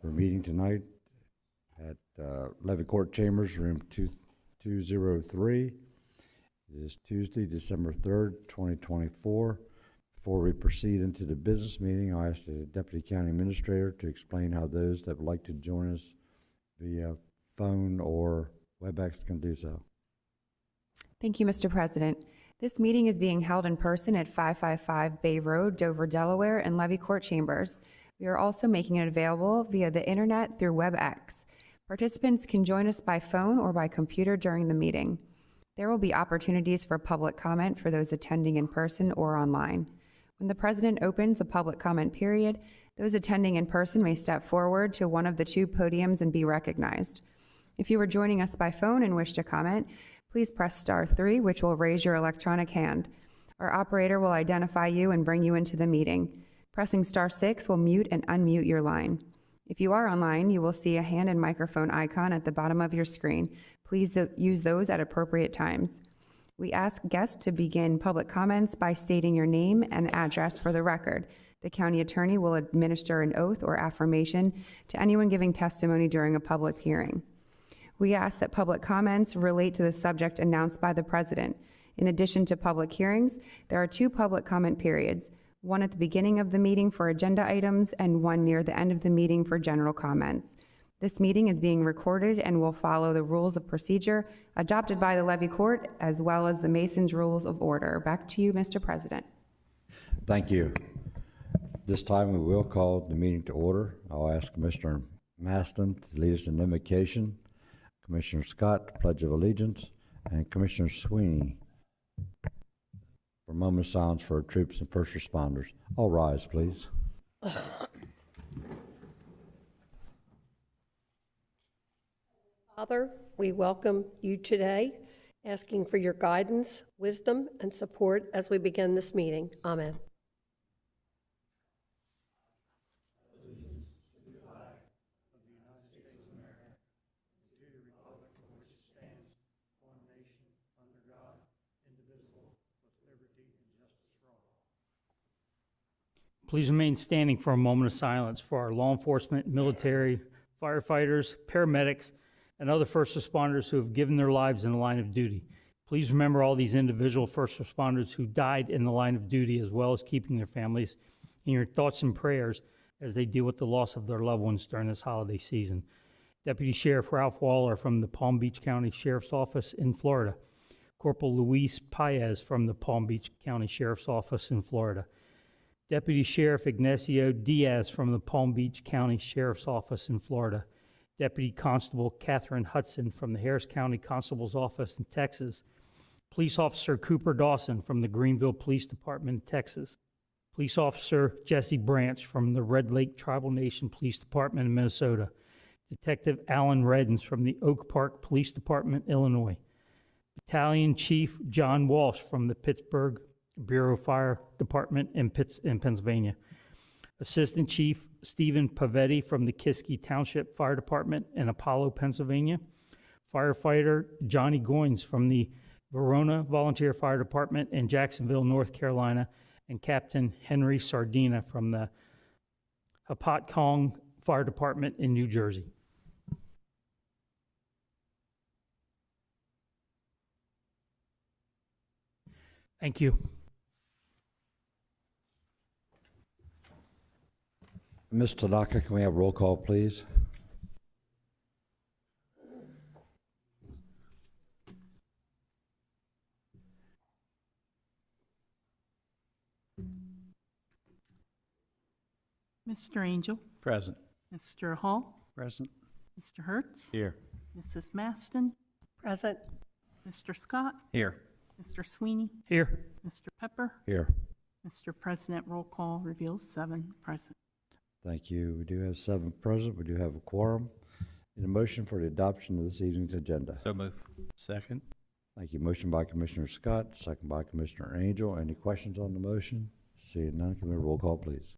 We're meeting tonight at Levy Court Chambers, room 203. It is Tuesday, December 3rd, 2024. Before we proceed into the business meeting, I ask the Deputy County Administrator to explain how those that would like to join us via phone or WebEx can do so. Thank you, Mr. President. This meeting is being held in person at 555 Bay Road, Dover, Delaware, and Levy Court Chambers. We are also making it available via the internet through WebEx. Participants can join us by phone or by computer during the meeting. There will be opportunities for public comment for those attending in person or online. When the President opens a public comment period, those attending in person may step forward to one of the two podiums and be recognized. If you are joining us by phone and wish to comment, please press *3, which will raise your electronic hand. Our operator will identify you and bring you into the meeting. Pressing *6 will mute and unmute your line. If you are online, you will see a hand and microphone icon at the bottom of your screen. Please use those at appropriate times. We ask guests to begin public comments by stating your name and address for the record. The county attorney will administer an oath or affirmation to anyone giving testimony during a public hearing. We ask that public comments relate to the subject announced by the President. In addition to public hearings, there are two public comment periods, one at the beginning of the meeting for agenda items and one near the end of the meeting for general comments. This meeting is being recorded and will follow the rules of procedure adopted by the Levy Court as well as the Mason's Rules of Order. Back to you, Mr. President. Thank you. This time we will call the meeting to order. I'll ask Commissioner Maston to lead us in invocation, Commissioner Scott, Pledge of Allegiance, and Commissioner Sweeney for a moment of silence for our troops and first responders. All rise, please. Father, we welcome you today, asking for your guidance, wisdom, and support as we begin this meeting. Amen. Please remain standing for a moment of silence for our law enforcement, military, firefighters, paramedics, and other first responders who have given their lives in the line of duty. Please remember all these individual first responders who died in the line of duty, as well as keeping their families in your thoughts and prayers as they deal with the loss of their loved ones during this holiday season. Deputy Sheriff Ralph Waller from the Palm Beach County Sheriff's Office in Florida. Corporal Luis Paez from the Palm Beach County Sheriff's Office in Florida. Deputy Sheriff Ignacio Diaz from the Palm Beach County Sheriff's Office in Florida. Deputy Constable Catherine Hudson from the Harris County Constable's Office in Texas. Police Officer Cooper Dawson from the Greenville Police Department in Texas. Police Officer Jesse Branch from the Red Lake Tribal Nation Police Department in Minnesota. Detective Alan Reddens from the Oak Park Police Department, Illinois. Battalion Chief John Walsh from the Pittsburgh Bureau of Fire Department in Pennsylvania. Assistant Chief Stephen Pavetti from the Kiski Township Fire Department in Apollo, Pennsylvania. Firefighter Johnny Goins from the Verona Volunteer Fire Department in Jacksonville, North Carolina, and Captain Henry Sardina from the Hopatcong Fire Department in New Jersey. Thank you. Ms. Tanaka, can we have roll call, please? Mr. Angel. Present. Mr. Hall. Present. Mr. Hertz. Here. Mrs. Maston. Present. Mr. Scott. Here. Mr. Sweeney. Here. Mr. Pepper. Here. Mr. President, roll call reveals 7 present. Thank you. We do have 7 present. We do have a quorum. Need a motion for the adoption of this evening's agenda. So move. Second. Thank you. Motion by Commissioner Scott, second by Commissioner Angel. Any questions on the motion? Seeing none, can we have a roll call, please?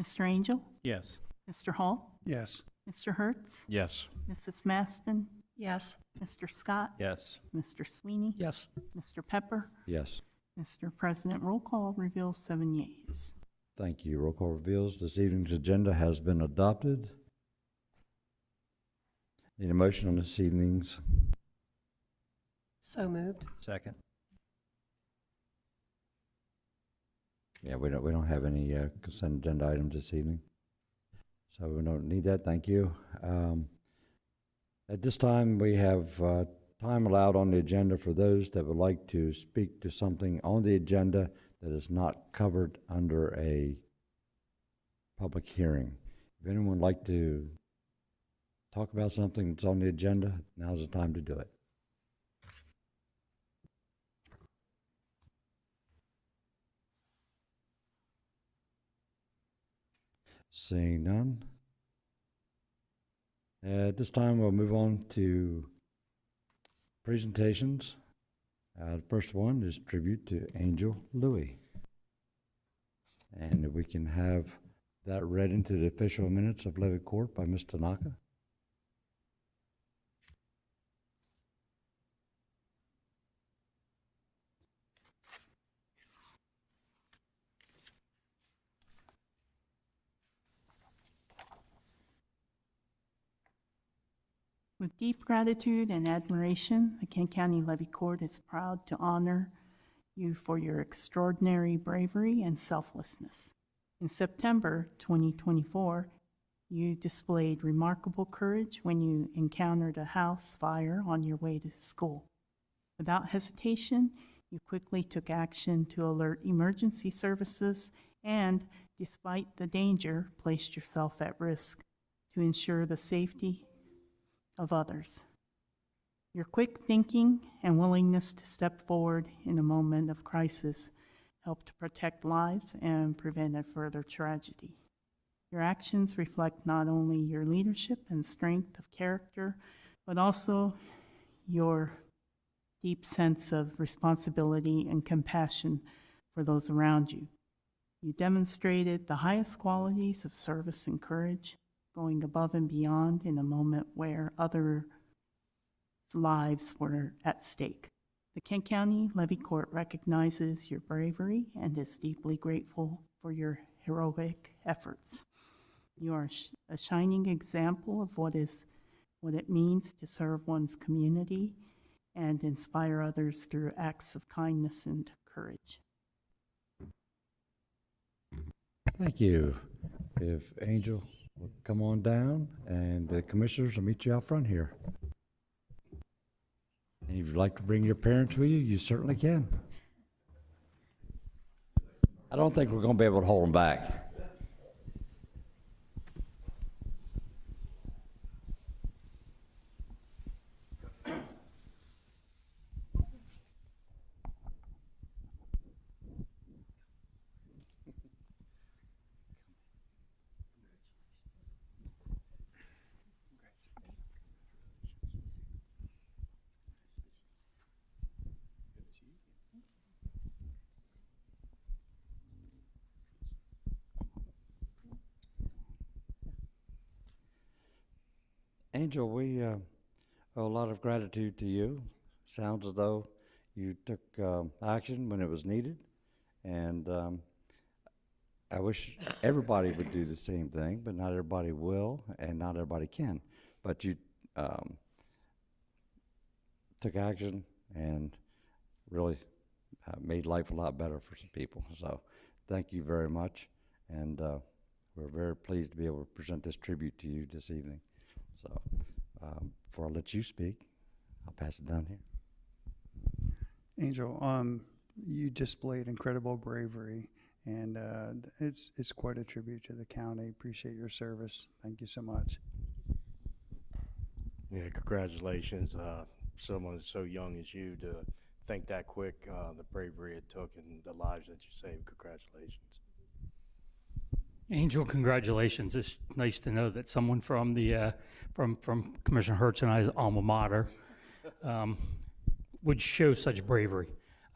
Mr. Angel. Yes. Mr. Hall. Yes. Mr. Hertz. Yes. Mrs. Maston. Yes. Mr. Scott. Yes. Mr. Sweeney. Yes. Mr. Pepper. Yes. Mr. President, roll call reveals 7 yeas. Thank you. Roll call reveals this evening's agenda has been adopted. Need a motion on this evening's. So moved. Second. Yeah, we don't have any consent agenda items this evening, so we don't need that. Thank you. At this time, we have time allowed on the agenda for those that would like to speak to something on the agenda that is not covered under a public hearing. If anyone would like to talk about something that's on the agenda, now's the time to do it. Seeing none. At this time, we'll move on to presentations. The first one is tribute to Angel Louie. And we can have that read into the official minutes of Levy Court by Ms. Tanaka. With deep gratitude and admiration, the Kent County Levy Court is proud to honor you for your extraordinary bravery and selflessness. In September 2024, you displayed remarkable courage when you encountered a house fire on your way to school. Without hesitation, you quickly took action to alert emergency services and, despite the danger, placed yourself at risk to ensure the safety of others. Your quick thinking and willingness to step forward in a moment of crisis helped to protect lives and prevent a further tragedy. Your actions reflect not only your leadership and strength of character, but also your deep sense of responsibility and compassion for those around you. You demonstrated the highest qualities of service and courage, going above and beyond in a moment where others' lives were at stake. The Kent County Levy Court recognizes your bravery and is deeply grateful for your heroic efforts. You are a shining example of what it means to serve one's community and inspire others through acts of kindness and courage. Thank you. If Angel will come on down, and the commissioners will meet you out front here. And if you'd like to bring your parents with you, you certainly can. I don't think we're going to be able to hold them back. Angel, we owe a lot of gratitude to you. Sounds as though you took action when it was needed, and I wish everybody would do the same thing, but not everybody will, and not everybody can. But you took action and really made life a lot better for some people. So thank you very much, and we're very pleased to be able to present this tribute to you this evening. So before I let you speak, I'll pass it down here. Angel, you displayed incredible bravery, and it's quite a tribute to the county. Appreciate your service. Thank you so much. Yeah, congratulations. Someone so young as you to think that quick, the bravery it took and the lives that you saved. Congratulations. Angel, congratulations. It's nice to know that someone from the from Commissioner Hertz and I's alma mater would show such bravery.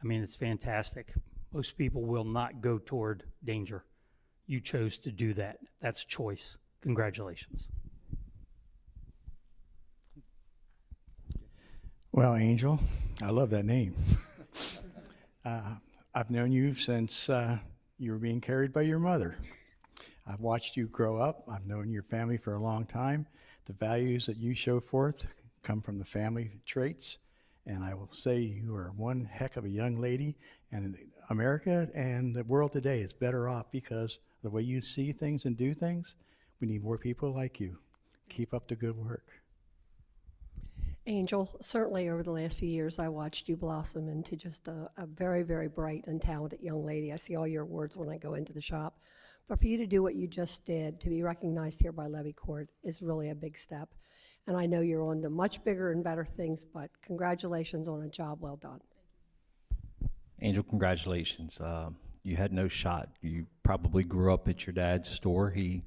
I mean, it's fantastic. Most people will not go toward danger. You chose to do that. That's a choice. Congratulations. Well, Angel, I love that name. I've known you since you were being carried by your mother. I've watched you grow up. I've known your family for a long time. The values that you show forth come from the family traits. And I will say you are one heck of a young lady. And America and the world today is better off because the way you see things and do things. We need more people like you. Keep up the good work. Angel, certainly over the last few years, I watched you blossom into just a very, very bright and talented young lady. I see all your awards when I go into the shop. But for you to do what you just did, to be recognized here by Levy Court, is really a big step. And I know you're on to much bigger and better things, but congratulations on a job well done. Angel, congratulations. You had no shot. You probably grew up at your dad's store. He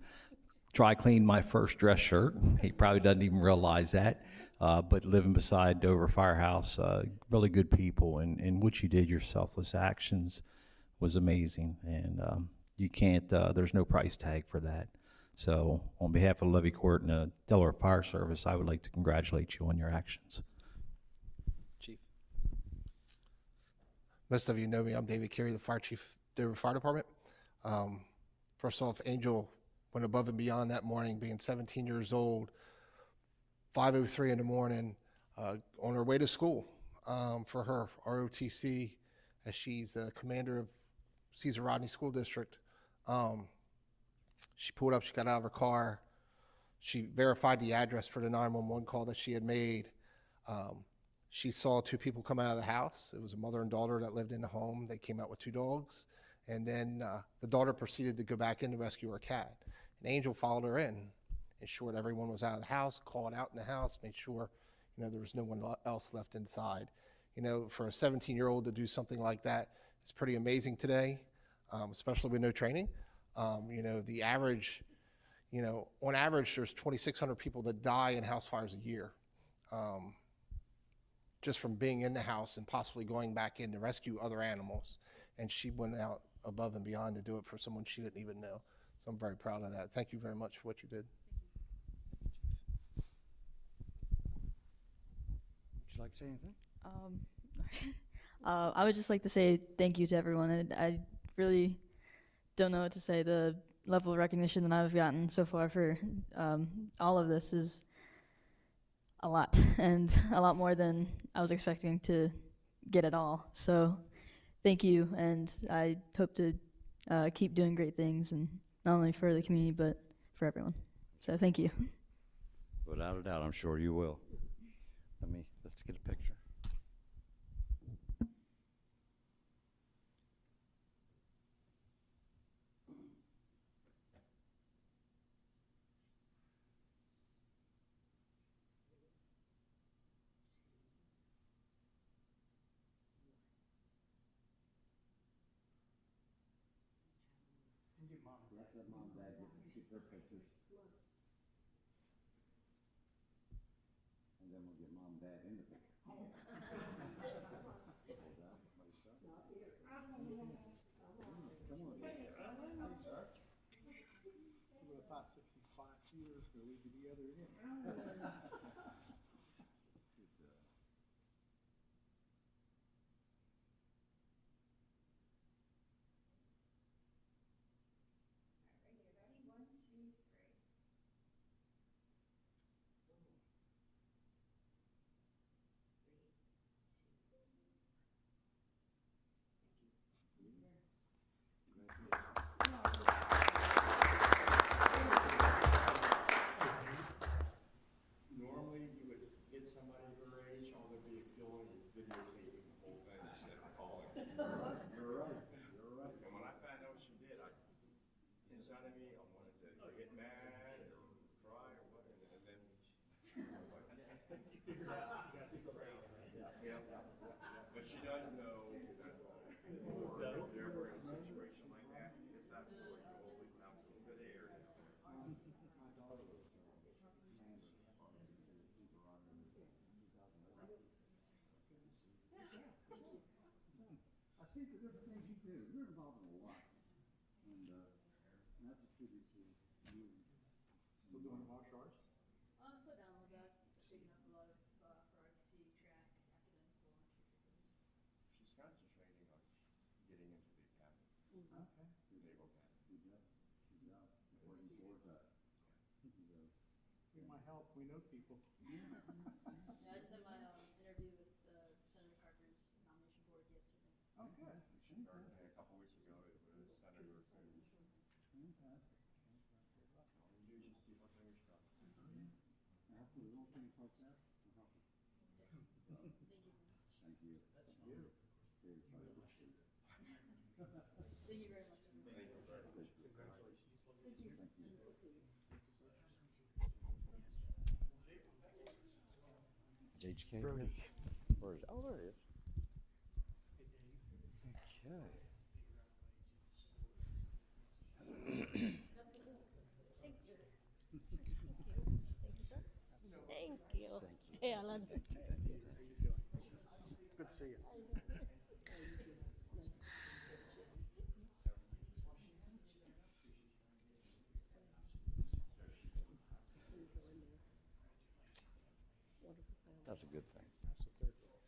dry cleaned my first dress shirt. He probably doesn't even realize that. But living beside Dover Firehouse, really good people, and what you did, your selfless actions, was amazing. And you can't, there's no price tag for that. So on behalf of Levy Court and the Delaware Fire Service, I would like to congratulate you on your actions. Chief. Most of you know me. I'm David Carey, the Fire Chief, Dover Fire Department. First off, Angel went above and beyond that morning, being 17 years old, 5:03 in the morning, on her way to school for her ROTC, as she's the commander of Caesar Rodney School District. She pulled up, she got out of her car, she verified the address for the 911 call that she had made. She saw two people come out of the house. It was a mother and daughter that lived in the home. They came out with two dogs, and then the daughter proceeded to go back in to rescue her cat. And Angel followed her in, ensured everyone was out of the house, called out in the house, made sure, there was no one else left inside. For a 17-year-old to do something like that is pretty amazing today, especially with no training. The average, on average, there's 2,600 people that die in house fires a year, just from being in the house and possibly going back in to rescue other animals. And she went out above and beyond to do it for someone she didn't even know. So I'm very proud of that. Thank you very much for what you did. Would you like to say anything? I would just like to say thank you to everyone. I really don't know what to say. The level of recognition that I've gotten so far for all of this is a lot, and a lot more than I was expecting to get at all. So thank you, and I hope to keep doing great things, and not only for the community, but for everyone. So thank you. Without a doubt, I'm sure you will. Let's get a picture. Let mom and dad get their pictures. And then we'll get mom and dad in the picture. Come on. About 65 years ago, we could together again. Normally, you would get somebody her age, all there'd be a feeling of videotaping the whole thing instead of calling. You're right. And when I found out what she did, inside of me, I wanted to get mad or cry or what, and then yeah. But she doesn't know that if they're ever in a situation like that, it's not really going out to the air. I see the different things you do. You're involved in a lot. And not just to you. Still doing the martial arts? Slow down a little bit. Picking up a lot of for RTC, track, academical, and extracurriculars. She's concentrating on getting into the academy. Okay. help. We know people. Yeah, I just had my interview with Senator Carter's nomination board yesterday. Oh, good. A couple weeks ago, it was Senator Cruz. Thank you very much. HK? Brody. Where is it? Oh, there it is. Okay. Thank you. Hey, Alan. Good to see you. That's a good thing. That's the third one.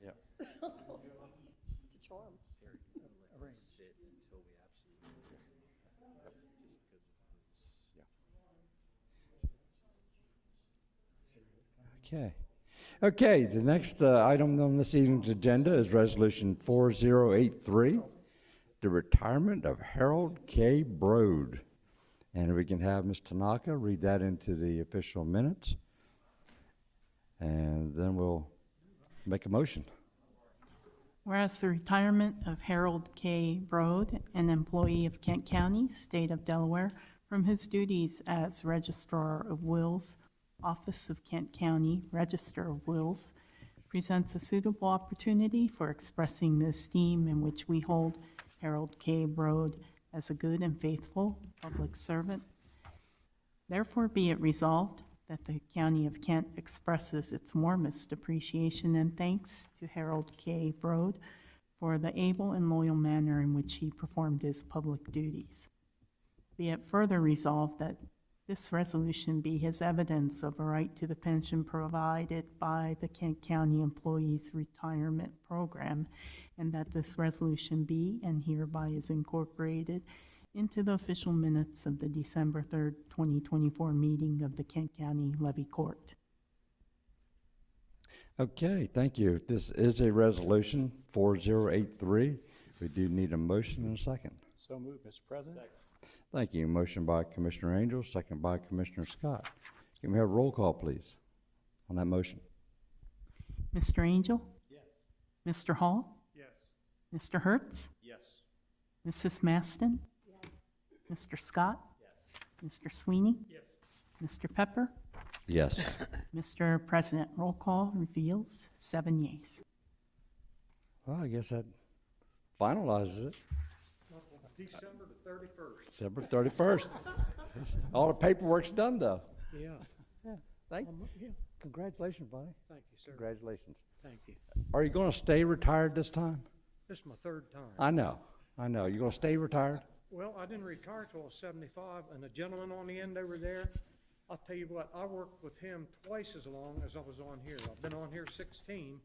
Yep. It's a charm. Sit until we absolutely, just because it's. Okay. Okay, the next item on this evening's agenda is Resolution 4083, the retirement of Harold K. Brode. And if we can have Ms. Tanaka read that into the official minutes, and then we'll make a motion. Whereas the retirement of Harold K. Brode, an employee of Kent County, State of Delaware, from his duties as Registrar of Wills, Office of Kent County, Register of Wills, presents a suitable opportunity for expressing the esteem in which we hold Harold K. Brode as a good and faithful public servant. Therefore, be it resolved that the County of Kent expresses its warmest appreciation and thanks to Harold K. Brode for the able and loyal manner in which he performed his public duties. Be it further resolved that this resolution be his evidence of a right to the pension provided by the Kent County Employees Retirement Program, and that this resolution be and hereby is incorporated into the official minutes of the December 3rd, 2024 meeting of the Kent County Levy Court. Okay, thank you. This is a resolution 4083. We do need a motion and a second. So moved, Mr. President. Thank you. Motion by Commissioner Angel, second by Commissioner Scott. Can we have a roll call, please, on that motion? Mr. Angel? Yes. Mr. Hall? Yes. Mr. Hertz? Yes. Mrs. Maston? Mr. Scott? Mr. Sweeney? Yes. Mr. Pepper? Yes. Mr. President, roll call reveals 7 yeas. Well, I guess that finalizes it. December the 31st. December 31st. All the paperwork's done, though. Yeah. Yeah. Thank you. Yeah. Congratulations, buddy. Thank you, sir. Congratulations. Thank you. Are you going to stay retired this time? This is my third time. I know. You going to stay retired? Well, I didn't retire till I was 75, and the gentleman on the end over there, I'll tell you what, I worked with him twice as long as I was on here. I've been on here 16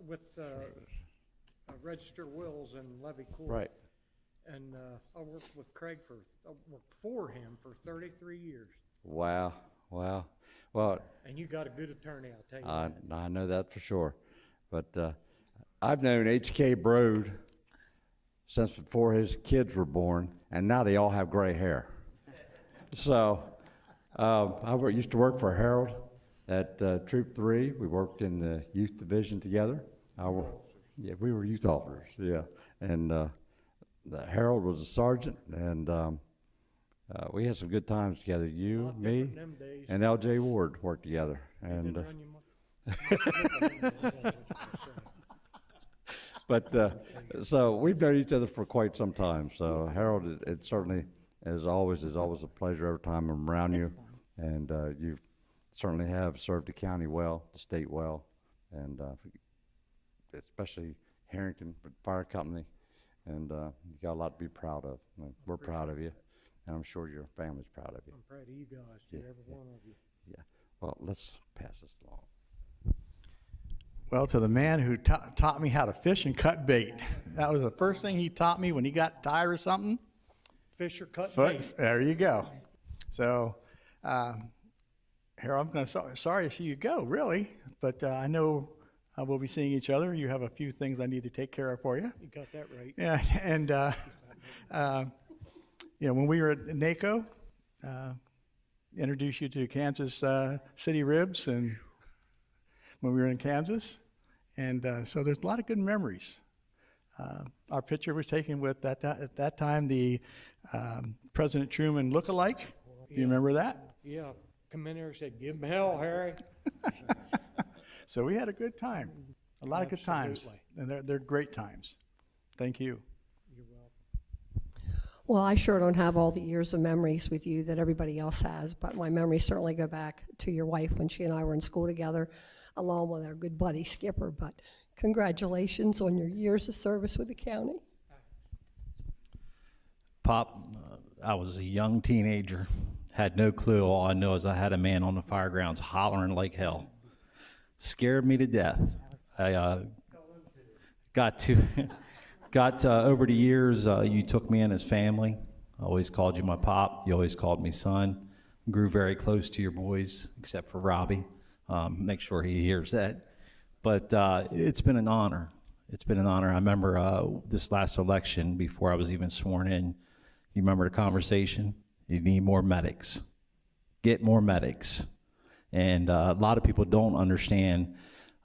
with Register Wills and Levy Court. Right. And I worked with Craig I worked for him for 33 years. Wow. Well, And you got a good attorney, I'll tell you that. I know that for sure. But I've known H.K. Brode since before his kids were born, and now they all have gray hair. So I used to work for Harold at Troop 3. We worked in the youth division together. Yeah, we were youth officers, yeah. And Harold was a sergeant, and we had some good times together. You, me, and L.J. Ward worked together. And but so we've known each other for quite some time. So Harold, it certainly is always a pleasure every time I'm around you, and you certainly have served the county well, the state well, and especially Harrington Fire Company. And you got a lot to be proud of. We're proud of you, and I'm sure your family's proud of you. I'm proud of you guys, too, every one of you. Yeah. Well, let's pass this along. Well, to the man who taught me how to fish and cut bait. That was the first thing he taught me when he got tired of something. Fish or cut bait. There you go. So Harold, sorry to see you go, really, but I know we'll be seeing each other. You have a few things I need to take care of for you. You got that right. Yeah, and when we were at NACO, introduced you to Kansas City Ribs, and when we were in Kansas, and so there's a lot of good memories. Our picture was taken with at that time the President Truman look-alike. Do you remember that? Yeah, come in there and said, "Give him hell, Harry." So we had a good time, a lot of good times, Absolutely. and they're great times. Thank you. You're welcome. Well, I sure don't have all the years of memories with you that everybody else has, but my memories certainly go back to your wife when she and I were in school together, along with our good buddy Skipper. But congratulations on your years of service with the county. Pop, I was a young teenager, had no clue. All I know is I had a man on the fire grounds hollering like hell. Scared me to death. I got over the years, you took me in as family. I always called you my pop. You always called me son. Grew very close to your boys, except for Robbie. Make sure he hears that. But it's been an honor. It's been an honor. I remember this last election, before I was even sworn in, you remember the conversation? You need more medics. Get more medics. And a lot of people don't understand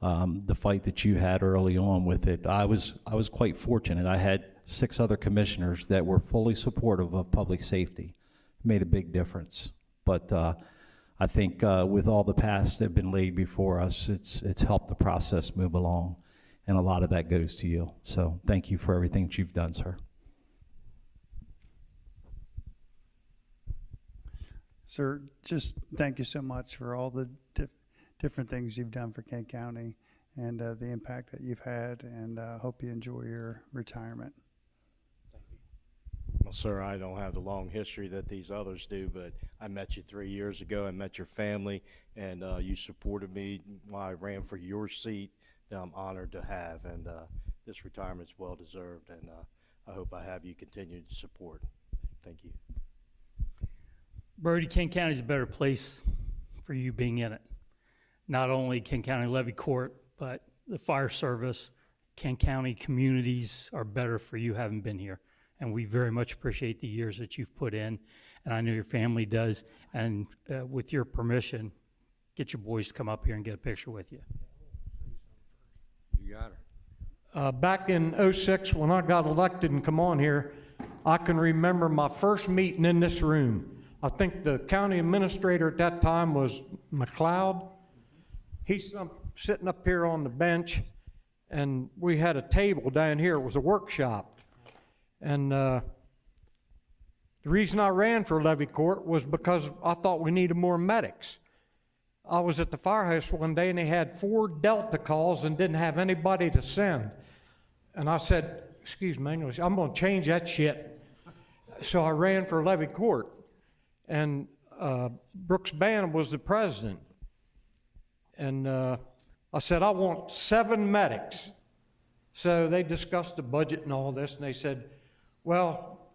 the fight that you had early on with it. I was quite fortunate. I had 6 other commissioners that were fully supportive of public safety. It made a big difference. But I think with all the paths that have been laid before us, it's helped the process move along. And a lot of that goes to you. So thank you for everything that you've done, sir. Sir, just thank you so much for all the different things you've done for Kent County and the impact that you've had, and hope you enjoy your retirement. Well, sir, I don't have the long history that these others do, but I met you 3 years ago. I met your family, and you supported me while I ran for your seat that I'm honored to have, and this retirement's well-deserved, and I hope I have you continued support. Thank you. Brody, Kent County is a better place for you being in it. Not only Kent County Levy Court, but the fire service, Kent County communities are better for you having been here. And we very much appreciate the years that you've put in, and I know your family does. And with your permission, get your boys to come up here and get a picture with you. You got her. Back in '06, when I got elected and come on here, I can remember my first meeting in this room. I think the county administrator at that time was McLeod. He's sitting up here on the bench, and we had a table down here. It was a workshop. And the reason I ran for Levy Court was because I thought we needed more medics. I was at the firehouse one day, and they had 4 Delta calls and didn't have anybody to send. And I said, excuse my English, I'm going to change that shit. So I ran for Levy Court. And Brooks Bannon was the president. And I said, I want 7 medics. So they discussed the budget and all this, and they said, well,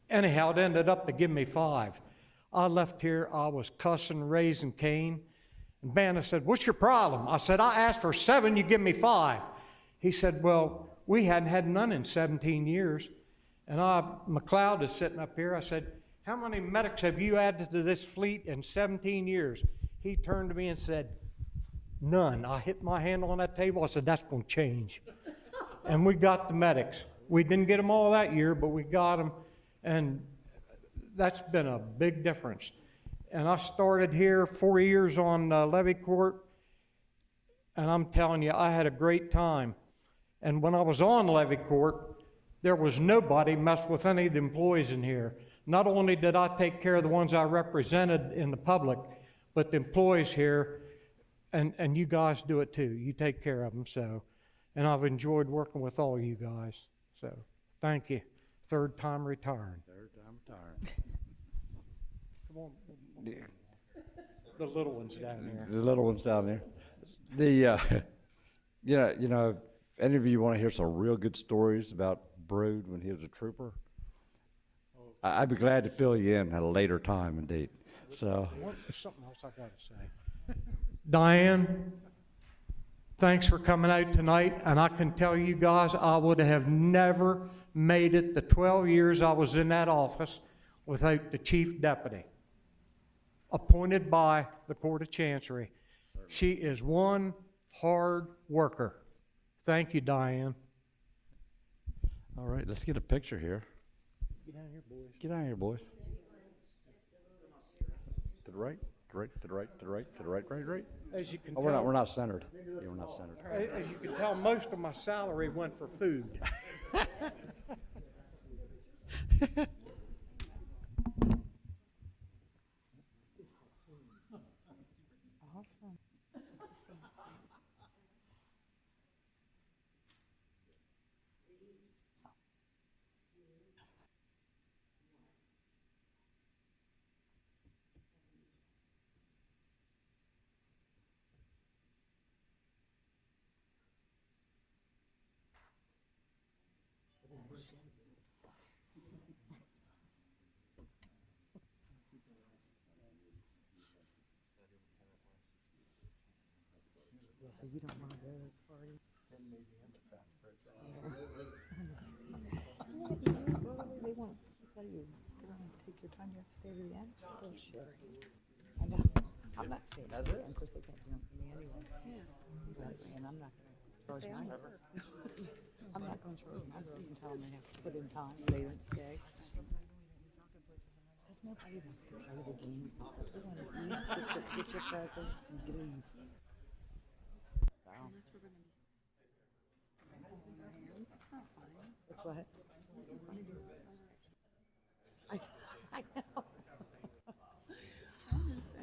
anyhow, it ended up to give me 5. I left here, I was cussing, raising Cain. And Bannon said, what's your problem? I said, I asked for 7, you give me 5. He said, well, we hadn't had none in 17 years. And McLeod is sitting up here. I said, how many medics have you added to this fleet in 17 years? He turned to me and said, none. I hit my hand on that table. I said, that's going to change. And we got the medics. We didn't get them all that year, but we got them. And that's been a big difference. And I started here 4 years on Levy Court. And I'm telling you, I had a great time. And when I was on Levy Court, there was nobody messed with any of the employees in here. Not only did I take care of the ones I represented in the public, but the employees here, and you guys do it too. You take care of them, so. And I've enjoyed working with all you guys, so thank you. 3rd time retiring. 3rd time retiring. Come on. The little ones down there. The little ones down there. The, you know, if any of you want to hear some real good stories about Brood when he was a trooper, I'd be glad to fill you in at a later time and date. So, Something else I gotta say. Diane, thanks for coming out tonight, and I can tell you guys, I would have never made it the 12 years I was in that office without the chief deputy, appointed by the Court of Chancery. She is one hard worker. Thank you, Diane. all right, let's get a picture here. Get down here, boys. Get out of here, boys. To the right, to the right, to the right, to the right, to the right, right. As you can Oh, tell, we're not centered. Yeah, we're not centered. as you can tell, most of my salary went for food. Awesome. So you don't want to go to the party? They want to tell you to take your time. You have to stay to the end. Oh, sure. I know. I'm not staying. That's it. Of course, they can't do it for me anyway. Yeah. And I'm not going to charge my girls. I'm not going to charge my girls and tell them they have to put in time. They don't stay. Because nobody wants to play the games and stuff. They want to eat, get your presents, and leave. That's what? I know.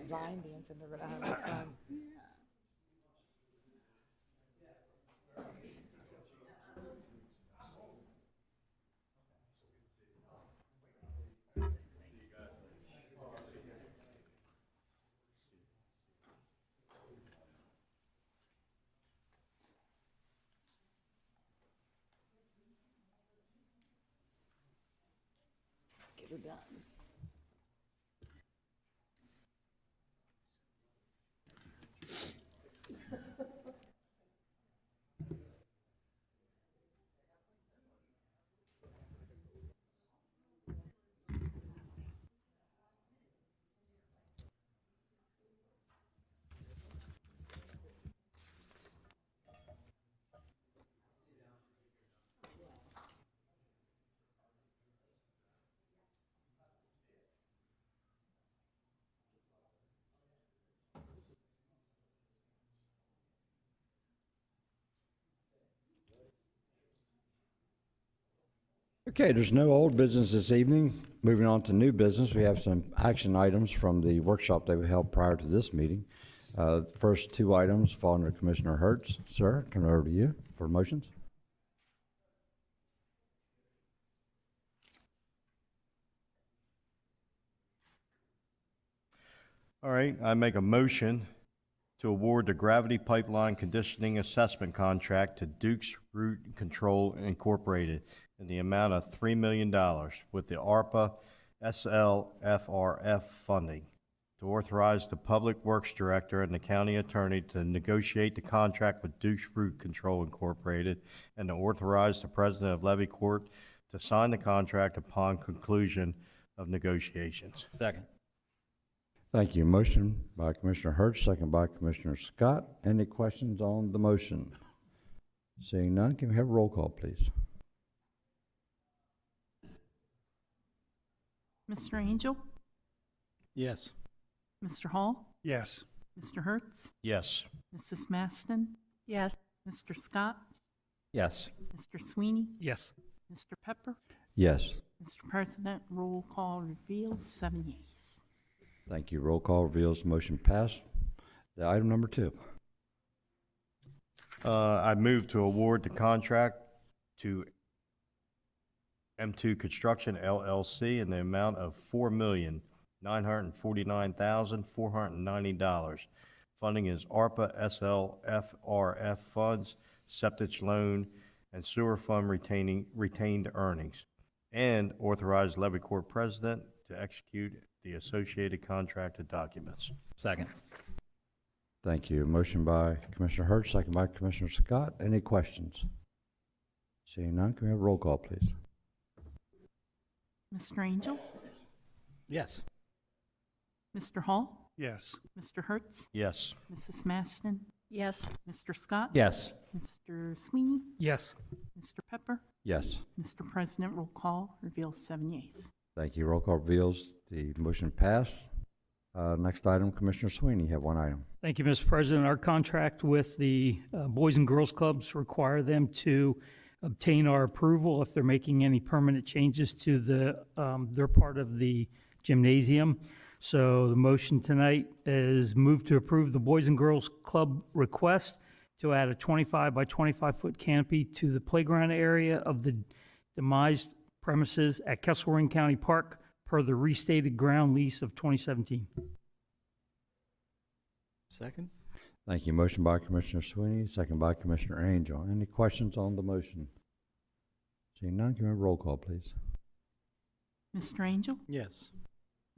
Line dancing, they're gonna have this fun. Get her done. Okay, there's no old business this evening. Moving on to new business, we have some action items from the workshop that we held prior to this meeting. First two items fall under Commissioner Hertz. Sir, turn it over to you for motions. All right, I make a motion to award the Gravity Pipeline Conditioning Assessment Contract to Duke's Root Control Incorporated in the amount of $3 million with the ARPA SLFRF funding, to authorize the Public Works Director and the County Attorney to negotiate the contract with Duke's Root Control Incorporated, and to authorize the President of Levy Court to sign the contract upon conclusion of negotiations. Second. Thank you. Motion by Commissioner Hertz, second by Commissioner Scott. Any questions on the motion? Seeing none, can we have a roll call, please? Mr. Angel? Yes. Mr. Hall? Yes. Mr. Hertz? Yes. Mrs. Maston? Yes. Mr. Scott? Yes. Mr. Sweeney? Yes. Mr. Pepper? Yes. Mr. President, roll call reveals 7 yeas. Thank you. Roll call reveals motion passed. The item number 2. I move to award the contract to M2 Construction LLC in the amount of $4,949,490. Funding is ARPA SLFRF funds, septic loan, and sewer fund retained earnings. and authorize Levy Court President to execute the associated contracted documents. Second. Thank you. Motion by Commissioner Hertz, second by Commissioner Scott. Any questions? Seeing none, can we have a roll call, please? Mr. Angel? Yes. Mr. Hall? Yes. Mr. Hertz? Yes. Mrs. Maston? Yes. Mr. Scott? Yes. Mr. Sweeney? Yes. Mr. Pepper? Yes. Mr. President, roll call reveals 7 yeas. Thank you. Roll call reveals the motion passed. Next item, Commissioner Sweeney, you have one item. Thank you, Mr. President. Our contract with the Boys and Girls Clubs require them to obtain our approval if they're making any permanent changes to their part of the gymnasium. So the motion tonight is move to approve the Boys and Girls Club request to add a 25 by 25 foot canopy to the playground area of the demised premises at Kesselring County Park per the restated ground lease of 2017. Second? Thank you. Motion by Commissioner Sweeney, second by Commissioner Angel. Any questions on the motion? Seeing none, can we have a roll call, please? Mr. Angel? Yes.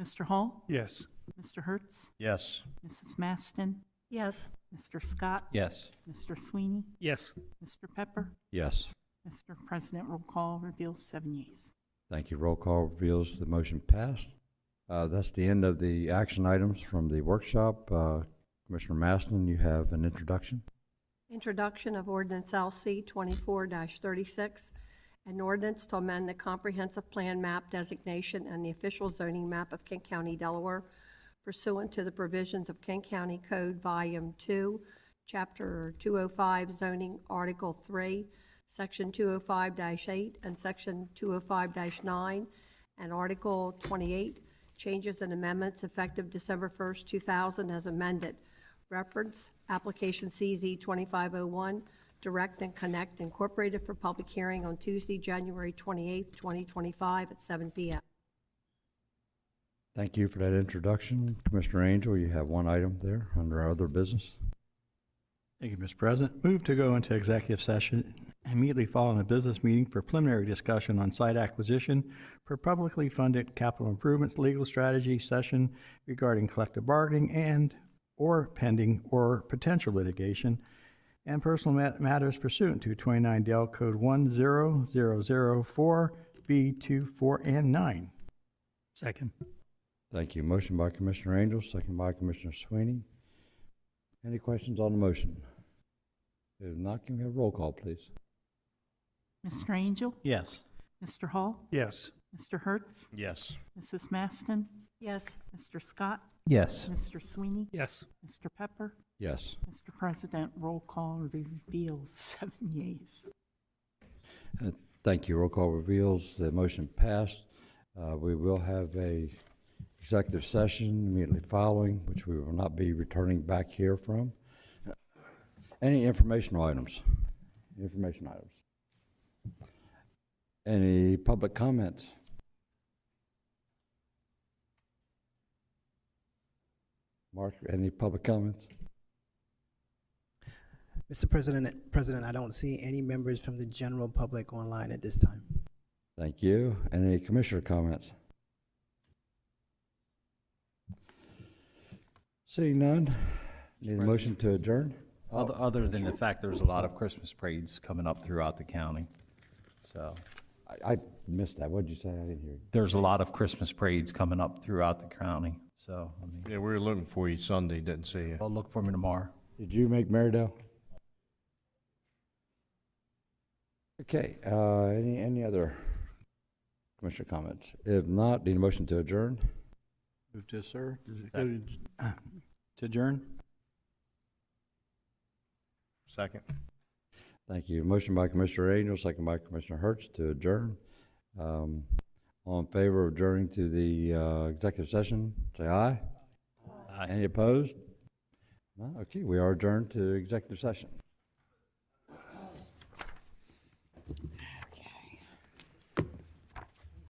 Mr. Hall? Yes. Mr. Hertz? Yes. Mrs. Maston? Yes. Mr. Scott? Yes. Mr. Sweeney? Yes. Mr. Pepper? Yes. Mr. President, roll call reveals 7 yeas. Thank you. Roll call reveals the motion passed. That's the end of the action items from the workshop. Commissioner Maston, you have an introduction. Introduction of ordinance LC 24-36, an ordinance to amend the comprehensive plan map designation and the official zoning map of Kent County, Delaware, pursuant to the provisions of Kent County Code Volume 2, Chapter 205, Zoning, Article 3, Section 205-8 and Section 205-9, and Article 28, changes and amendments effective December 1st, 2000 as amended. Reference, application CZ 2501, Direct and Connect Incorporated for public hearing on Tuesday, January 28th, 2025 at 7 p.m. Thank you for that introduction. Commissioner Angel, you have one item there under our other business. Thank you, Mr. President. Move to go into executive session immediately following a business meeting for preliminary discussion on site acquisition for publicly funded capital improvements legal strategy session regarding collective bargaining and or pending or potential litigation and personal matters pursuant to 29 Dale Code 10004 B2, 4, and 9. Second. Thank you. Motion by Commissioner Angel, second by Commissioner Sweeney. Any questions on the motion? If not, can we have roll call, please? Mr. Angel? Yes. Mr. Hall? Yes. Mr. Hertz? Yes. Mrs. Maston? Yes. Mr. Scott? Yes. Mr. Sweeney? Yes. Mr. Pepper? Yes. Mr. President, roll call reveals 7 yeas. Thank you. Roll call reveals the motion passed. We will have a executive session immediately following, which we will not be returning back here from. Any informational items? Information items. Any public comments? Mark, any public comments? Mr. President, I don't see any members from the general public online at this time. Thank you. Any commissioner comments? Seeing none, need a motion to adjourn? Other than the fact there's a lot of Christmas parades coming up throughout the county. So I missed that. What did you say? I didn't hear you. there's a lot of Christmas parades coming up throughout the county. So, I mean, Yeah, we were looking for you Sunday, didn't see you. I'll look for me tomorrow. Did you make Marydale? Okay, any other commissioner comments? If not, need a motion to adjourn? Move to, sir. To adjourn? Second. Thank you. Motion by Commissioner Angel, second by Commissioner Hertz to adjourn. All in favor of adjourning to the executive session, say aye. Aye. Any opposed? No? Okay, we are adjourned to executive session.